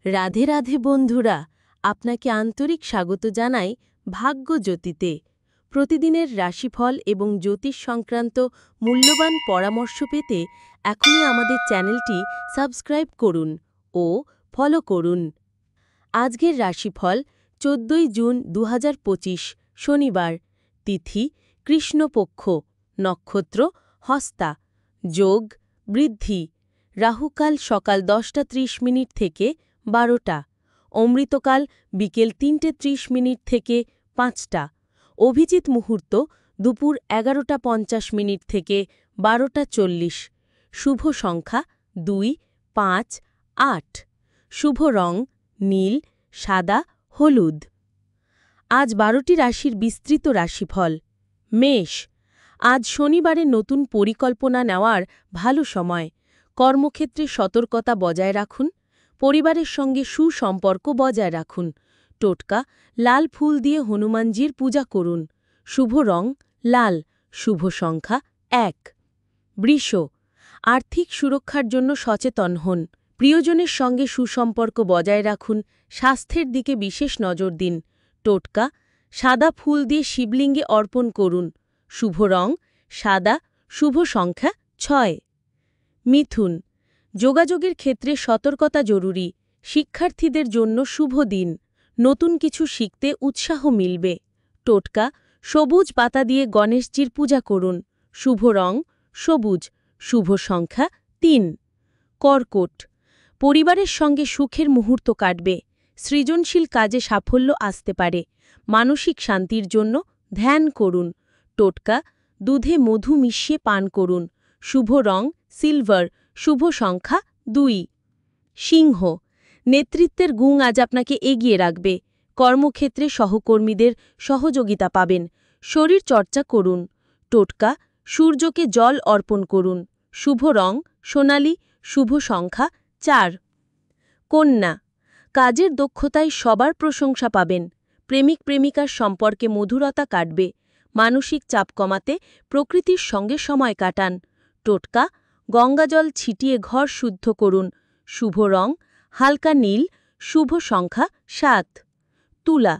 রাধে রাধে বন্ধুরা, আপনাকে আন্তরিক স্বাগত জানাই ভাগ্যজ্যোতিতে। প্রতিদিনের রাশিফল এবং জ্যোতিষ সংক্রান্ত মূল্যবান পরামর্শ পেতে এখনই আমাদের চ্যানেলটি সাবস্ক্রাইব করুন ও ফলো করুন। আজকের রাশিফল ১৪ জুন ২০২৫ শনিবার, তিথি কৃষ্ণপক্ষ, নক্ষত্র হস্তা, যোগ বৃদ্ধি, রাহুকাল সকাল ১০টা ৩০ থেকে ১২টা, অমৃতকাল বিকেল ৩টে ৩০ থেকে ৫টা, অভিজিৎ মুহূর্ত দুপুর ১১টা ৫০ থেকে ১২টা ৪০, শুভ সংখ্যা ২, ৫, ৮, শুভ রং নীল, সাদা, হলুদ। আজ ১২টি রাশির বিস্তৃত রাশিফল। মেষ, আজ শনিবারে নতুন পরিকল্পনা নেওয়ার ভালো সময়। কর্মক্ষেত্রে সতর্কতা বজায় রাখুন। পরিবারের সঙ্গে সুসম্পর্ক বজায় রাখুন। টোটকা, লাল ফুল দিয়ে হনুমানজির পূজা করুন। শুভ রং লাল, শুভ সংখ্যা ১। বৃষ, আর্থিক সুরক্ষার জন্য সচেতন হন। প্রিয়জনের সঙ্গে সুসম্পর্ক বজায় রাখুন। স্বাস্থ্যের দিকে বিশেষ নজর দিন। টোটকা, সাদা ফুল দিয়ে শিবলিঙ্গে অর্পণ করুন। শুভ রং সাদা, শুভ সংখ্যা ৬। মিথুন, যোগাযোগের ক্ষেত্রে সতর্কতা জরুরি। শিক্ষার্থীদের জন্য শুভ দিন। নতুন কিছু শিখতে উৎসাহ মিলবে। টোটকা, সবুজ পাতা দিয়ে গণেশজির পূজা করুন। শুভ রং সবুজ, শুভ সংখ্যা ৩। কর্কট, পরিবারের সঙ্গে সুখের মুহূর্ত কাটবে। সৃজনশীল কাজে সাফল্য আসতে পারে। মানসিক শান্তির জন্য ধ্যান করুন। টোটকা, দুধে মধু মিশিয়ে পান করুন। শুভ রং সিলভার, শুভ সংখ্যা ২। সিংহ, নেতৃত্বের গুণ আজ আপনাকে এগিয়ে রাখবে। কর্মক্ষেত্রে সহকর্মীদের সহযোগিতা পাবেন। শরীর চর্চা করুন। টোটকা, সূর্যকে জল অর্পণ করুন। শুভ রং সোনালি, শুভ সংখ্যা ৪। কন্যা, কাজের দক্ষতায় সবার প্রশংসা পাবেন। প্রেমিক প্রেমিকার সম্পর্কে মধুরতা কাটবে। মানসিক চাপ কমাতে প্রকৃতির সঙ্গে সময় কাটান। টোটকা, গঙ্গাজল ছিটিয়ে ঘর শুদ্ধ করুন। শুভ রং হালকা নীল, শুভ সংখ্যা ৭। তুলা,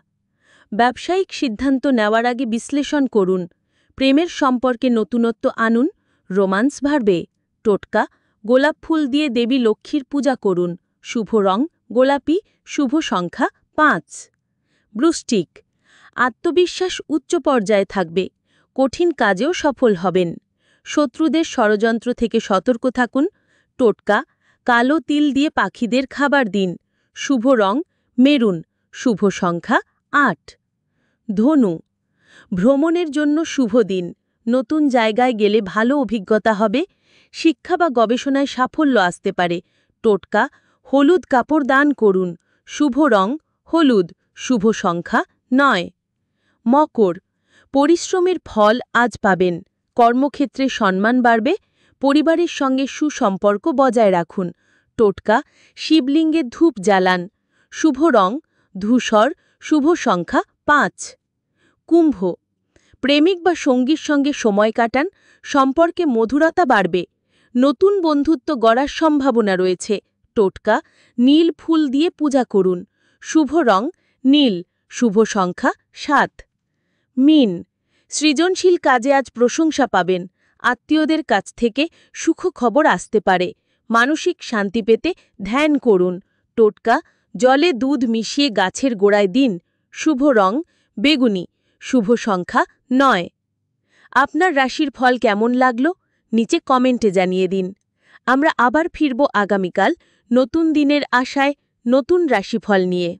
ব্যবসায়িক সিদ্ধান্ত নেওয়ার আগে বিশ্লেষণ করুন। প্রেমের সম্পর্কে নতুনত্ব আনুন। রোমান্স বাড়বে। টোটকা, গোলাপ ফুল দিয়ে দেবী লক্ষ্মীর পূজা করুন। শুভ রং গোলাপি, শুভ সংখ্যা ৫। বৃশ্চিক, আত্মবিশ্বাস উচ্চ পর্যায়ে থাকবে। কঠিন কাজেও সফল হবেন। শত্রুদের ষড়যন্ত্র থেকে সতর্ক থাকুন। টোটকা, কালো তিল দিয়ে পাখিদের খাবার দিন। শুভ রং মেরুন, শুভ সংখ্যা ৮। ধনু, ভ্রমণের জন্য শুভ দিন। নতুন জায়গায় গেলে ভালো অভিজ্ঞতা হবে। শিক্ষা বা গবেষণায় সাফল্য আসতে পারে। টোটকা, হলুদ কাপড় দান করুন। শুভ রং হলুদ, শুভ সংখ্যা ৯। মকর, পরিশ্রমের ফল আজ পাবেন। কর্মক্ষেত্রে সম্মান বাড়বে। পরিবারের সঙ্গে সুসম্পর্ক বজায় রাখুন। টোটকা, শিবলিঙ্গে ধূপ জ্বালান। শুভ রং ধূসর, শুভ সংখ্যা ৫। কুম্ভ, প্রেমিক বা সঙ্গীর সঙ্গে সময় কাটান। সম্পর্কে মধুরতা বাড়বে। নতুন বন্ধুত্ব গড়ার সম্ভাবনা রয়েছে। টোটকা, নীল ফুল দিয়ে পূজা করুন। শুভ রং নীল, শুভ সংখ্যা ৭। মীন, সৃজনশীল কাজে আজ প্রশংসা পাবেন। আত্মীয়দের কাছ থেকে সুখবর আসতে পারে। মানসিক শান্তি পেতে ধ্যান করুন। টোটকা, জলে দুধ মিশিয়ে গাছের গোড়ায় দিন। শুভ রং বেগুনি, শুভ সংখ্যা ৯। আপনার রাশির ফল কেমন লাগলো নিচে কমেন্টে জানিয়ে দিন। আমরা আবার ফিরব আগামীকাল নতুন দিনের আশায়, নতুন রাশিফল নিয়ে।